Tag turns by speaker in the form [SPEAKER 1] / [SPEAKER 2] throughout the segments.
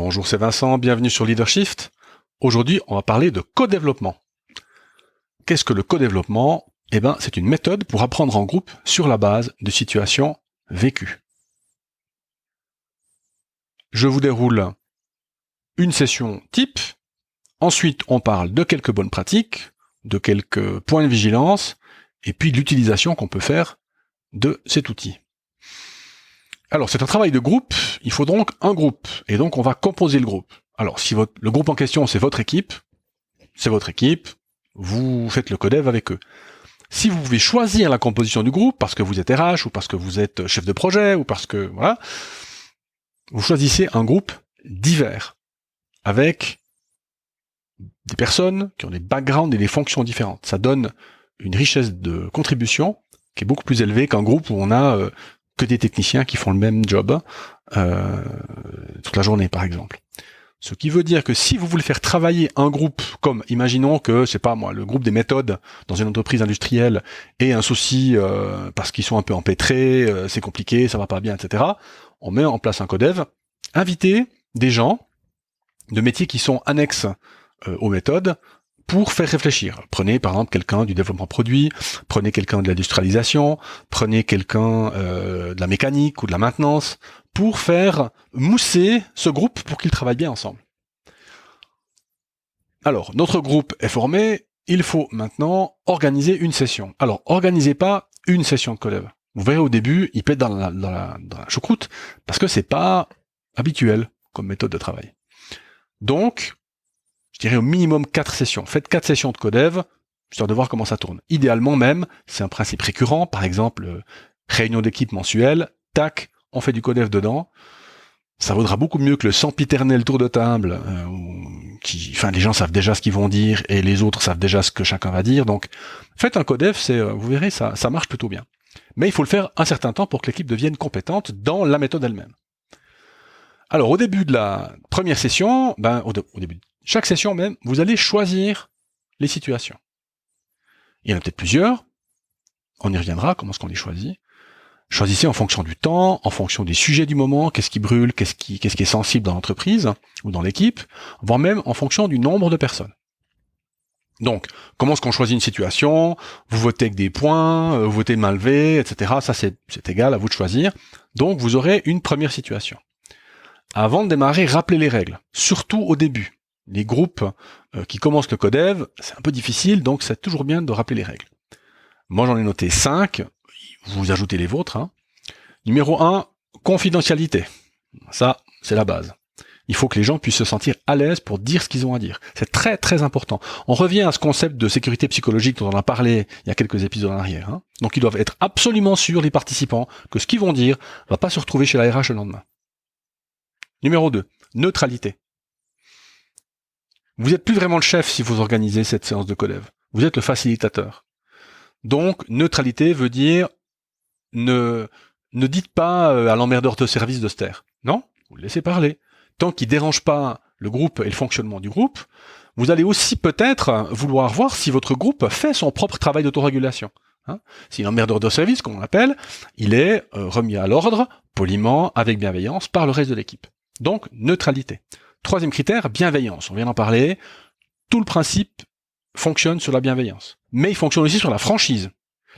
[SPEAKER 1] Bonjour, c'est Vincent, bienvenue sur Leadershift. Aujourd'hui, on va parler de co-développement. Qu'est-ce que le co-développement ? C'est une méthode pour apprendre en groupe sur la base de situations vécues. Je vous déroule une session type. Ensuite, on parle de quelques bonnes pratiques, de quelques points de vigilance, et puis de l'utilisation qu'on peut faire de cet outil. Alors, c'est un travail de groupe, il faut donc un groupe, et donc on va composer le groupe. Alors, si le groupe en question, c'est votre équipe, vous faites le codev avec eux. Si vous pouvez choisir la composition du groupe, parce que vous êtes RH, ou parce que vous êtes chef de projet, ou parce que, voilà, vous choisissez un groupe divers, avec des personnes qui ont des backgrounds et des fonctions différentes. Ça donne une richesse de contribution qui est beaucoup plus élevée qu'un groupe où on a que des techniciens qui font le même job toute la journée, par exemple. Ce qui veut dire que si vous voulez faire travailler un groupe, comme imaginons que, le groupe des méthodes dans une entreprise industrielle ait un souci parce qu'ils sont un peu empêtrés, c'est compliqué, ça va pas bien, etc. On met en place un codev, invitez des gens de métiers qui sont annexes aux méthodes pour faire réfléchir. Prenez par exemple quelqu'un du développement produit, prenez quelqu'un de l'industrialisation, prenez quelqu'un de la mécanique ou de la maintenance, pour faire mousser ce groupe pour qu'ils travaillent bien ensemble. Alors, notre groupe est formé, il faut maintenant organiser une session. Alors, organisez pas une session de codev. Vous verrez au début, il pète dans la choucroute, parce que c'est pas habituel comme méthode de travail. Donc, je dirais au minimum 4 sessions. Faites 4 sessions de codev, histoire de voir comment ça tourne. Idéalement même, c'est un principe récurrent, par exemple, réunion d'équipe mensuelle, tac, on fait du codev dedans. Ça vaudra beaucoup mieux que le sempiternel tour de table, les gens savent déjà ce qu'ils vont dire et les autres savent déjà ce que chacun va dire. Donc, faites un codev, vous verrez, ça marche plutôt bien. Mais il faut le faire un certain temps pour que l'équipe devienne compétente dans la méthode elle-même. Alors, au début de la première session, au début de chaque session même, vous allez choisir les situations. Il y en a peut-être plusieurs. On y reviendra, comment est-ce qu'on les choisit. Choisissez en fonction du temps, en fonction des sujets du moment, qu'est-ce qui brûle, qu'est-ce qui est sensible dans l'entreprise ou dans l'équipe, voire même en fonction du nombre de personnes. Donc, comment est-ce qu'on choisit une situation ? Vous votez avec des points, vous votez main levée, etc. Ça, c'est égal, à vous de choisir. Donc, vous aurez une première situation. Avant de démarrer, rappelez les règles, surtout au début. Les groupes qui commencent le codev, c'est un peu difficile, donc c'est toujours bien de rappeler les règles. Moi, j'en ai noté 5. Vous ajoutez les vôtres. Numéro 1, confidentialité. Ça, c'est la base. Il faut que les gens puissent se sentir à l'aise pour dire ce qu'ils ont à dire. C'est très, très important. On revient à ce concept de sécurité psychologique dont on a parlé il y a quelques épisodes en arrière. Donc, ils doivent être absolument sûrs, les participants, que ce qu'ils vont dire ne va pas se retrouver chez la RH le lendemain. Numéro 2, neutralité. Vous n'êtes plus vraiment le chef si vous organisez cette séance de codev. Vous êtes le facilitateur. Donc, neutralité veut dire ne dites pas à l'emmerdeur de service de se taire. Non, vous le laissez parler. Tant qu'il ne dérange pas le groupe et le fonctionnement du groupe, vous allez aussi peut-être vouloir voir si votre groupe fait son propre travail d'autorégulation. Si l'emmerdeur de service, comme on l'appelle, il est remis à l'ordre, poliment, avec bienveillance, par le reste de l'équipe. Donc, neutralité. Troisième critère, bienveillance. On vient d'en parler. Tout le principe fonctionne sur la bienveillance. Mais il fonctionne aussi sur la franchise.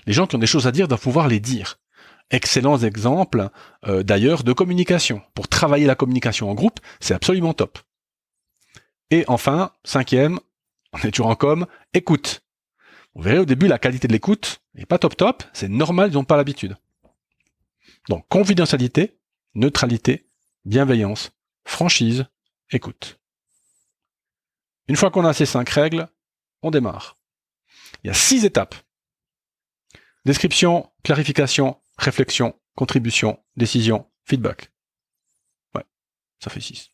[SPEAKER 1] Les gens qui ont des choses à dire doivent pouvoir les dire. Excellents exemples, d'ailleurs, de communication. Pour travailler la communication en groupe, c'est absolument top. Et enfin, 5e, on est toujours en com, écoute. Vous verrez au début, la qualité de l'écoute n'est pas top, c'est normal, ils n'ont pas l'habitude. Donc, confidentialité, neutralité, bienveillance, franchise, écoute. Une fois qu'on a ces 5 règles, on démarre. Il y a 6 étapes. Description, clarification, réflexion, contribution, décision, feedback. Ouais, ça fait 6.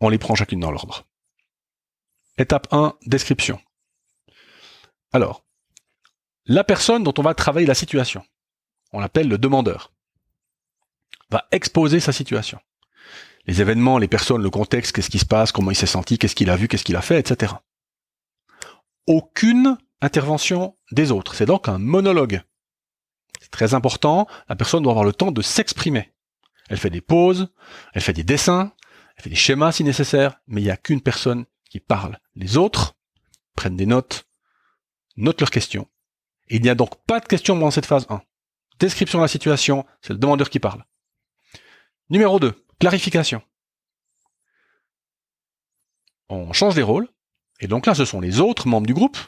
[SPEAKER 1] On les prend chacune dans l'ordre. Étape 1, description. Alors, la personne dont on va travailler la situation, on l'appelle le demandeur, va exposer sa situation. Les événements, les personnes, le contexte, qu'est-ce qui se passe, comment il s'est senti, qu'est-ce qu'il a vu, qu'est-ce qu'il a fait, etc. Aucune intervention des autres. C'est donc un monologue. C'est très important, la personne doit avoir le temps de s'exprimer. Elle fait des pauses, elle fait des dessins, elle fait des schémas si nécessaire, mais il n'y a qu'une personne qui parle. Les autres prennent des notes, notent leurs questions. Et il n'y a donc pas de questions dans cette phase 1. Description de la situation, c'est le demandeur qui parle. Numéro 2, clarification. On change les rôles, et donc là, ce sont les autres membres du groupe,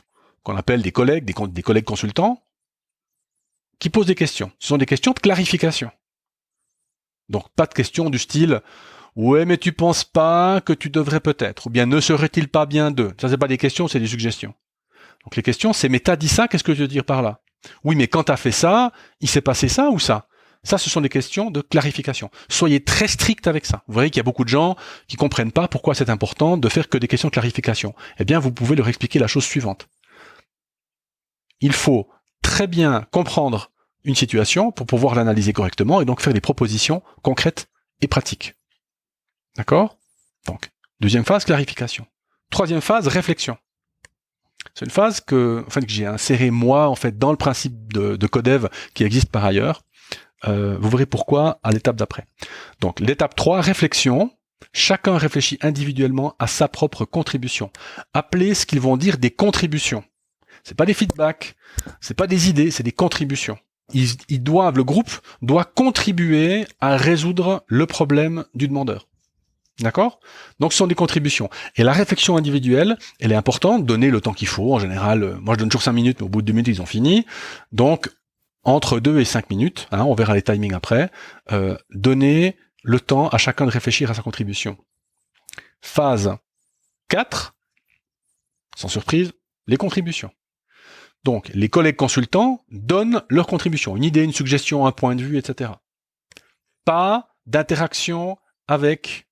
[SPEAKER 1] qu'on appelle des collègues, des collègues consultants, qui posent des questions. Ce sont des questions de clarification. Donc pas de questions du style « Ouais, mais tu penses pas que tu devrais peut-être » ou bien « Ne serait-il pas bien de ?» Ça, c'est pas des questions, c'est des suggestions. Donc les questions, c'est « Mais t'as dit ça, qu'est-ce que tu veux dire par là ?»« Oui, mais quand t'as fait ça, il s'est passé ça ou ça ?» Ça, ce sont des questions de clarification. Soyez très strict avec ça. Vous voyez qu'il y a beaucoup de gens qui comprennent pas pourquoi c'est important de faire que des questions de clarification. Eh bien, vous pouvez leur expliquer la chose suivante. Il faut très bien comprendre une situation pour pouvoir l'analyser correctement et donc faire des propositions concrètes et pratiques. D'accord ? Donc, deuxième phase, clarification. Troisième phase, réflexion. C'est une phase que j'ai insérée moi dans le principe de Codev qui existe par ailleurs. Vous verrez pourquoi à l'étape d'après. Donc, l'étape 3, réflexion. Chacun réfléchit individuellement à sa propre contribution. Appelez ce qu'ils vont dire des contributions. C'est pas des feedbacks, c'est pas des idées, c'est des contributions. Le groupe doit contribuer à résoudre le problème du demandeur. D'accord ? Donc ce sont des contributions. Et la réflexion individuelle, elle est importante, donner le temps qu'il faut. En général, moi je donne toujours 5 minutes, mais au bout de 2 minutes, ils ont fini. Donc, entre 2 et 5 minutes, on verra les timings après, donner le temps à chacun de réfléchir à sa contribution. Phase 4, sans surprise, les contributions. Donc, les collègues consultants donnent leur contribution, une idée, une suggestion, un point de vue, etc. Pas d'interaction avec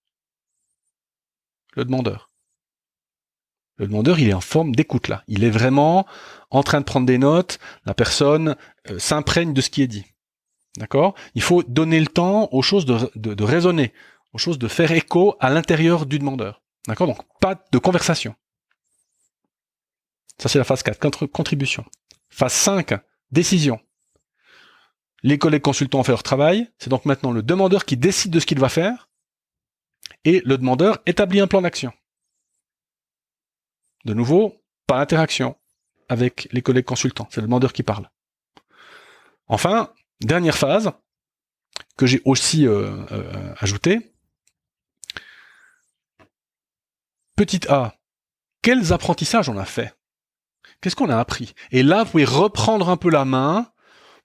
[SPEAKER 1] le demandeur. Le demandeur, il est en forme d'écoute là. Il est vraiment en train de prendre des notes. La personne s'imprègne de ce qui est dit. D'accord ? Il faut donner le temps aux choses de résonner, aux choses de faire écho à l'intérieur du demandeur. D'accord ? Donc, pas de conversation. Ça, c'est la phase 4, contribution. Phase 5, décision. Les collègues consultants ont fait leur travail. C'est donc maintenant le demandeur qui décide de ce qu'il va faire. Et le demandeur établit un plan d'action. De nouveau, pas d'interaction avec les collègues consultants. C'est le demandeur qui parle. Enfin, dernière phase, que j'ai aussi ajoutée. Petit a, quels apprentissages on a fait ? Qu'est-ce qu'on a appris ? Et là, vous pouvez reprendre un peu la main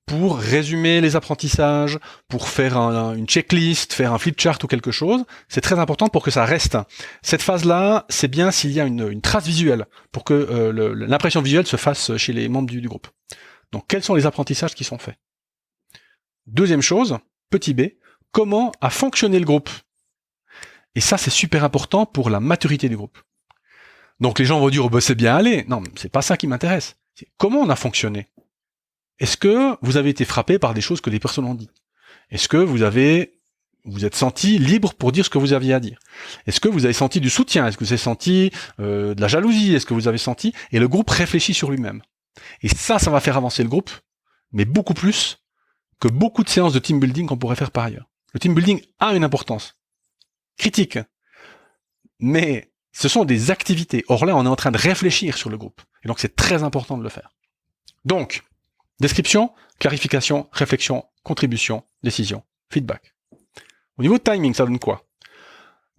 [SPEAKER 1] pour résumer les apprentissages, pour faire une checklist, faire un flipchart ou quelque chose. C'est très important pour que ça reste. Cette phase-là, c'est bien s'il y a une trace visuelle, pour que l'impression visuelle se fasse chez les membres du groupe. Donc, quels sont les apprentissages qui sont faits ? Deuxième chose, petit b, comment a fonctionné le groupe ? Et ça, c'est super important pour la maturité du groupe. Donc les gens vont dire, c'est bien allé. Non, c'est pas ça qui m'intéresse. C'est comment on a fonctionné. Est-ce que vous avez été frappé par des choses que des personnes ont dit ? Est-ce que vous êtes senti libre pour dire ce que vous aviez à dire ? Est-ce que vous avez senti du soutien ? Est-ce que vous avez senti de la jalousie ? Est-ce que vous avez senti ? Et le groupe réfléchit sur lui-même. Et ça va faire avancer le groupe, mais beaucoup plus que beaucoup de séances de team building qu'on pourrait faire par ailleurs. Le team building a une importance critique, mais ce sont des activités. Or là, on est en train de réfléchir sur le groupe. Et donc, c'est très important de le faire. Donc, description, clarification, réflexion, contribution, décision, feedback. Au niveau de timing, ça donne quoi ?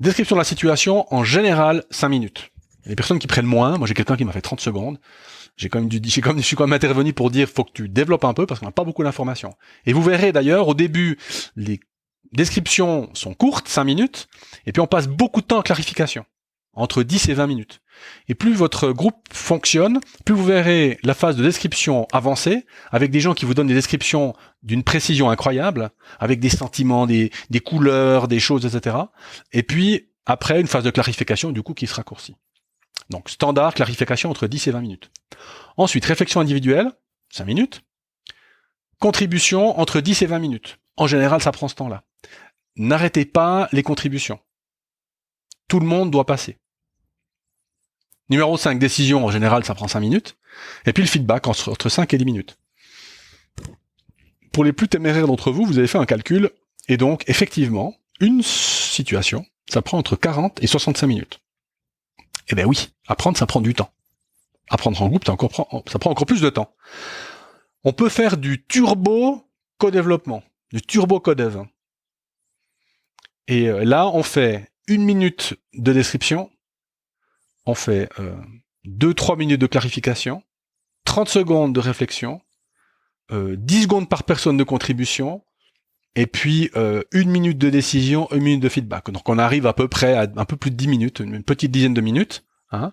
[SPEAKER 1] Description de la situation, en général, 5 minutes. Il y a des personnes qui prennent moins. Moi, j'ai quelqu'un qui m'a fait 30 secondes. Je suis quand même intervenu pour dire, faut que tu développes un peu parce qu'on n'a pas beaucoup d'informations. Et vous verrez d'ailleurs, au début, les descriptions sont courtes, 5 minutes, et puis on passe beaucoup de temps en clarification. Entre 10 et 20 minutes. Et plus votre groupe fonctionne, plus vous verrez la phase de description avancer, avec des gens qui vous donnent des descriptions d'une précision incroyable, avec des sentiments, des couleurs, des choses, etc. Et puis, après, une phase de clarification, du coup, qui se raccourcit. Donc, standard, clarification entre 10 et 20 minutes. Ensuite, réflexion individuelle, 5 minutes. Contribution entre 10 et 20 minutes. En général, ça prend ce temps-là. N'arrêtez pas les contributions. Tout le monde doit passer. Numéro 5, décision, en général, ça prend 5 minutes. Et puis le feedback, entre 5 et 10 minutes. Pour les plus téméraires d'entre vous, vous avez fait un calcul. Et donc, effectivement, une situation, ça prend entre 40 et 65 minutes. Eh ben oui, apprendre, ça prend du temps. Apprendre en groupe, ça prend encore plus de temps. On peut faire du turbo co-développement, du turbo co-dev. Et là, on fait 1 minute de description, on fait 2-3 minutes de clarification, 30 secondes de réflexion, 10 secondes par personne de contribution, et puis 1 minute de décision, 1 minute de feedback. Donc on arrive à peu près à un peu plus de 10 minutes, une petite dizaine de minutes. Hein.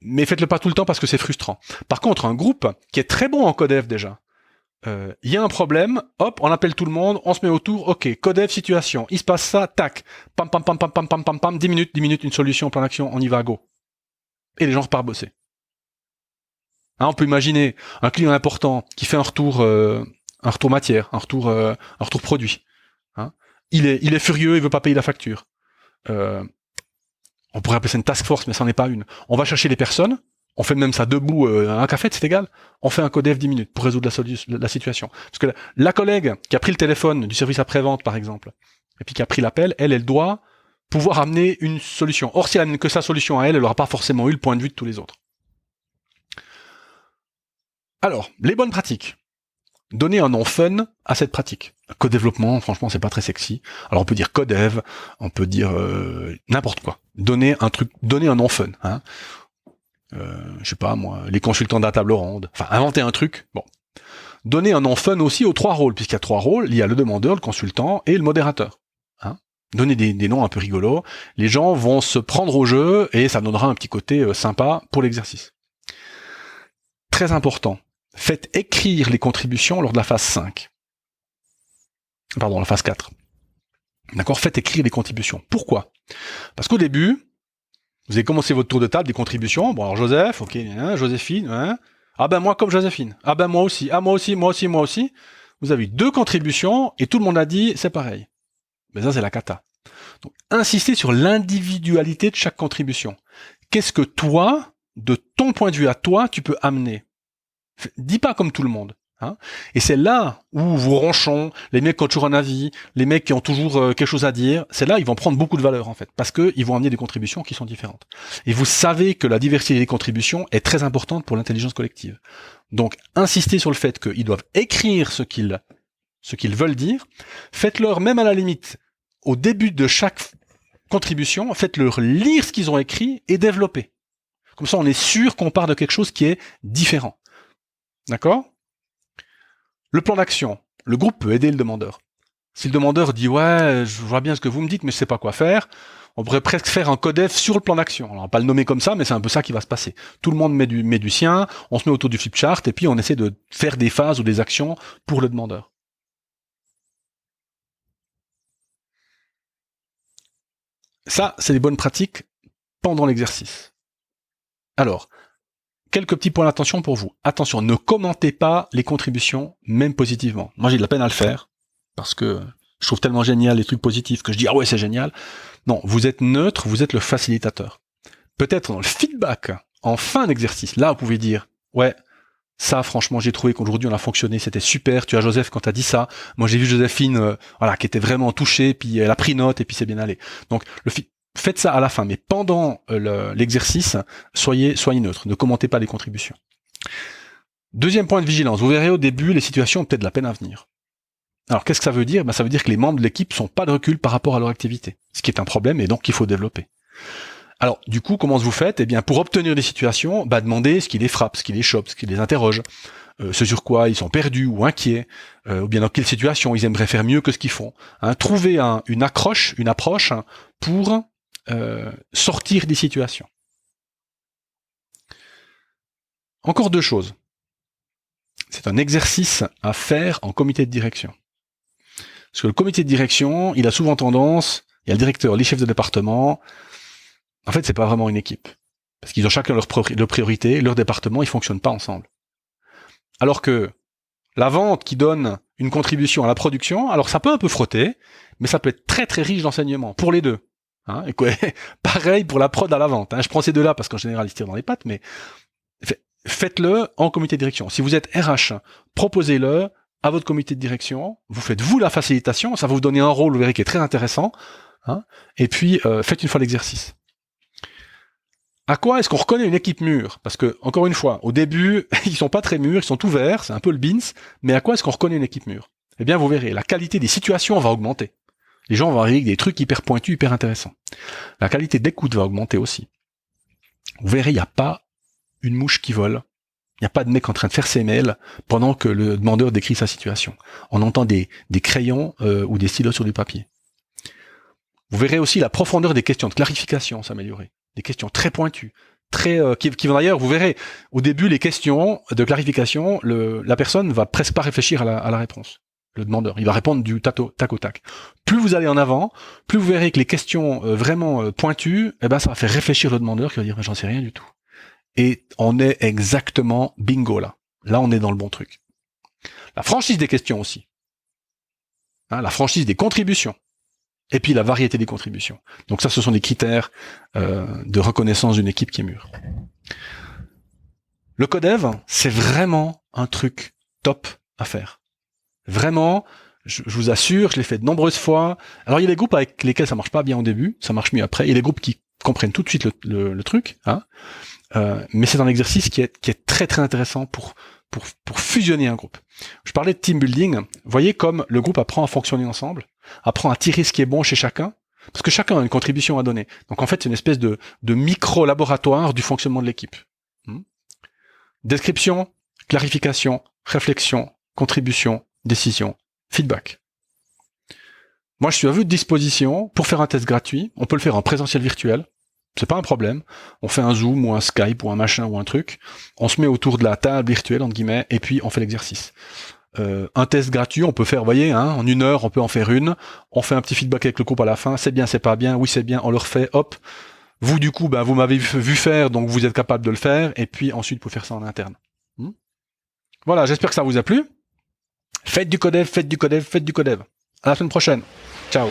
[SPEAKER 1] Mais faites-le pas tout le temps parce que c'est frustrant. Par contre, un groupe qui est très bon en codev déjà, il y a un problème, hop, on appelle tout le monde, on se met autour, ok, codev, situation, il se passe ça, tac, pam, pam, pam, pam, pam, pam, pam, pam, 10 minutes, une solution, plan d'action, on y va, go. Et les gens repartent bosser. Hein, on peut imaginer un client important qui fait un retour matière, un retour produit. Hein. Il est furieux, il veut pas payer la facture. On pourrait appeler ça une task force, mais ça n'en est pas une. On va chercher les personnes, on fait même ça debout, un café, c'est égal. On fait un codev 10 minutes pour résoudre la situation. Parce que la collègue qui a pris le téléphone du service après-vente, par exemple, et puis qui a pris l'appel, elle doit pouvoir amener une solution. Or, si elle n'amène que sa solution à elle n'aura pas forcément eu le point de vue de tous les autres. Alors, les bonnes pratiques. Donner un nom fun à cette pratique. Co-développement, franchement, c'est pas très sexy. Alors, on peut dire codev, on peut dire n'importe quoi. Donner un nom fun. Hein. Je sais pas moi, les consultants de la table ronde. Enfin, inventer un truc. Bon. Donner un nom fun aussi aux 3 rôles, puisqu'il y a 3 rôles. Il y a le demandeur, le consultant et le modérateur. Hein. Donner des noms un peu rigolos. Les gens vont se prendre au jeu et ça donnera un petit côté sympa pour l'exercice. Très important. Faites écrire les contributions lors de la phase 5. Pardon, la phase 4. D'accord ? Faites écrire les contributions. Pourquoi ? Parce qu'au début, vous avez commencé votre tour de table des contributions. Bon, alors Joseph, ok, hein, Joséphine, hein. Ah ben moi comme Joséphine. Ah ben moi aussi. Ah moi aussi. Vous avez eu 2 contributions et tout le monde a dit c'est pareil. Mais ça, c'est la cata. Donc, insistez sur l'individualité de chaque contribution. Qu'est-ce que toi, de ton point de vue à toi, tu peux amener ? Dis pas comme tout le monde. Hein. Et c'est là où vos ronchons, les mecs qui ont toujours un avis, les mecs qui ont toujours quelque chose à dire, c'est là ils vont prendre beaucoup de valeur en fait, parce qu'ils vont amener des contributions qui sont différentes. Et vous savez que la diversité des contributions est très importante pour l'intelligence collective. Donc insistez sur le fait qu'ils doivent écrire ce qu'ils veulent dire, faites-leur même à la limite, au début de chaque contribution, faites-leur lire ce qu'ils ont écrit et développer. Comme ça on est sûr qu'on part de quelque chose qui est différent. D'accord ? Le plan d'action. Le groupe peut aider le demandeur. Si le demandeur dit « Ouais, je vois bien ce que vous me dites, mais je sais pas quoi faire », on pourrait presque faire un codev sur le plan d'action. Alors, on va pas le nommer comme ça, mais c'est un peu ça qui va se passer. Tout le monde met du sien, on se met autour du flipchart, et puis on essaie de faire des phases ou des actions pour le demandeur. Ça, c'est les bonnes pratiques pendant l'exercice. Alors, quelques petits points d'attention pour vous. Attention, ne commentez pas les contributions, même positivement. Moi, j'ai de la peine à le faire, parce que je trouve tellement génial les trucs positifs que je dis « Ah ouais, c'est génial ». Non, vous êtes neutre, vous êtes le facilitateur. Peut-être dans le feedback, en fin d'exercice, là, vous pouvez dire « Ouais, ça, franchement, j'ai trouvé qu'aujourd'hui, on a fonctionné, c'était super. Tu as Joseph quand t'as dit ça. Moi, j'ai vu Joséphine, qui était vraiment touchée, puis elle a pris note, et puis c'est bien allé. » Donc, faites ça à la fin, mais pendant l'exercice, soyez neutre, ne commentez pas les contributions. Deuxième point de vigilance, vous verrez au début, les situations ont peut-être de la peine à venir. Alors qu'est-ce que ça veut dire ? Ça veut dire que les membres de l'équipe n'ont pas de recul par rapport à leur activité, ce qui est un problème et donc qu'il faut développer. Alors du coup, comment vous faites ? Eh bien, pour obtenir des situations, demandez ce qui les frappe, ce qui les chope, ce qui les interroge, ce sur quoi ils sont perdus ou inquiets, ou bien dans quelle situation ils aimeraient faire mieux que ce qu'ils font. Hein, trouvez une approche pour sortir des situations. Encore 2 choses. C'est un exercice à faire en comité de direction. Parce que le comité de direction, il a souvent tendance, il y a le directeur, les chefs de département, en fait, c'est pas vraiment une équipe. Parce qu'ils ont chacun leurs priorités, leur département, ils fonctionnent pas ensemble. Alors que la vente qui donne une contribution à la production, alors ça peut un peu frotter, mais ça peut être très très riche d'enseignements, pour les deux. Hein, et quoi, pareil pour la prod à la vente. Hein. Je prends ces 2-là parce qu'en général ils se tirent dans les pattes, mais faites-le en comité de direction. Si vous êtes RH, proposez-le à votre comité de direction, vous faites vous la facilitation, ça va vous donner un rôle, vous verrez, qui est très intéressant, hein, et puis faites une fois l'exercice. À quoi est-ce qu'on reconnaît une équipe mûre? Parce que, encore une fois, au début, ils sont pas très mûrs, ils sont tout verts, c'est un peu le beans, mais à quoi est-ce qu'on reconnaît une équipe mûre? Eh bien, vous verrez, la qualité des situations va augmenter. Les gens vont arriver avec des trucs hyper pointus, hyper intéressants. La qualité d'écoute va augmenter aussi. Vous verrez, il n'y a pas une mouche qui vole. Il n'y a pas de mec en train de faire ses mails pendant que le demandeur décrit sa situation. On entend des crayons ou des stylos sur du papier. Vous verrez aussi la profondeur des questions de clarification s'améliorer. Des questions très pointues, qui vont d'ailleurs, vous verrez, au début, les questions de clarification, la personne va presque pas réfléchir à la réponse. Le demandeur, il va répondre du tac au tac. Plus vous allez en avant, plus vous verrez que les questions vraiment pointues, ça va faire réfléchir le demandeur qui va dire, j'en sais rien du tout. Et on est exactement bingo là. Là, on est dans le bon truc. La franchise des questions aussi. Hein, la franchise des contributions. Et puis la variété des contributions. Donc ça, ce sont des critères de reconnaissance d'une équipe qui est mûre. Le codev, c'est vraiment un truc top à faire. Vraiment, je vous assure, je l'ai fait de nombreuses fois. Alors il y a des groupes avec lesquels ça marche pas bien au début, ça marche mieux après. Il y a des groupes qui comprennent tout de suite le truc, hein. Mais c'est un exercice qui est très très intéressant pour fusionner un groupe. Je parlais de team building. Vous voyez comme le groupe apprend à fonctionner ensemble, apprend à tirer ce qui est bon chez chacun, parce que chacun a une contribution à donner. Donc en fait, c'est une espèce de micro-laboratoire du fonctionnement de l'équipe. Description, clarification, réflexion, contribution, décision, feedback. Moi, je suis à votre disposition pour faire un test gratuit. On peut le faire en présentiel virtuel. C'est pas un problème. On fait un Zoom ou un Skype ou un machin ou un truc. On se met autour de la table virtuelle, entre guillemets, et puis on fait l'exercice. Un test gratuit, on peut faire, vous voyez, hein, en 1 heure, on peut en faire une. On fait un petit feedback avec le groupe à la fin. C'est bien, c'est pas bien. Oui, c'est bien. On le refait. Hop. Vous, du coup, vous m'avez vu faire, donc vous êtes capable de le faire. Et puis ensuite, vous pouvez faire ça en interne. Voilà, j'espère que ça vous a plu. Faites du codev, faites du codev, faites du codev. À la semaine prochaine. Ciao.